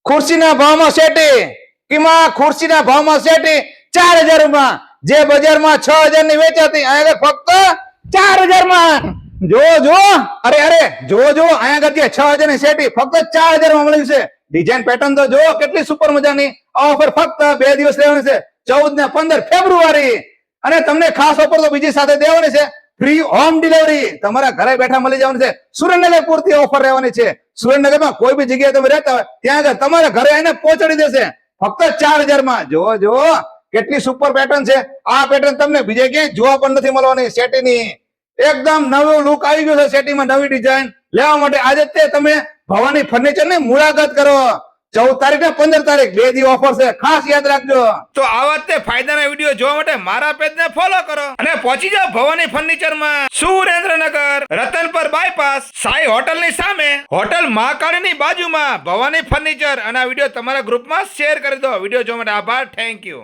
ખુરશીના ભાવમાં શેટી કિમાં ખુરશીના ભાવમાં શેટી 4000 માં, જે બજારમાં 6000 ની વેચાતી અહીંયા ફક્ત 4000 માં. જો અરે જો અહીંયા આગળ 6000 ની શેટી ફક્ત 4000 માં મળી છે. ડિઝાઇન પેટર્ન તો જો કેટલી સુપર મજાની. ઓફર ફક્ત 2 દિવસ રહેવાની છે, 14 ને 15 ફેબ્રુઆરી. અને તમને ખાસ ઓફર તો બીજી સાથે દેવાની છે, ફ્રી હોમ ડિલિવરી તમારા ઘરે બેઠા મળી જવાની છે. સુરેન્દ્રનગર પૂરતી ઓફર રહેવાની છે. સુરેન્દ્રનગરમાં કોઈ બી જગ્યાએ તમે રહેતા હોય ત્યાં આગળ તમારા ઘરે આવીને પહોંચાડી દેશે ફક્ત 4000 માં. જો કેટલી સુપર પેટર્ન છે. આ પેટર્ન તમને બીજે ક્યાંય જોવા પણ નથી મળવાની. શેટીની એકદમ નવો લુક આવી ગયો છે. શેટીમાં નવી ડિઝાઇન લેવા માટે આજે તે તમે ભવાની ફર્નિચર ની મુલાકાત કરો. 14 તારીખ ને 15 તારીખ 2 દિવસ ઓફર છે, ખાસ યાદ રાખજો. તો આવા તે ફાયદાના વિડીયો જોવા માટે મારા પેજ ને ફોલો કરો અને પહોંચી જાઓ ભવાની ફર્નિચર માં, સુરેન્દ્રનગર, રતનપર બાયપાસ, સાઈ હોટલ ની સામે, હોટલ મહાકાળી ની બાજુમાં ભવાની ફર્નિચર. અને આ વિડીયો તમારા ગ્રુપમાં શેર કરી દો. વિડીયો જોવા માટે આભાર. Thank you.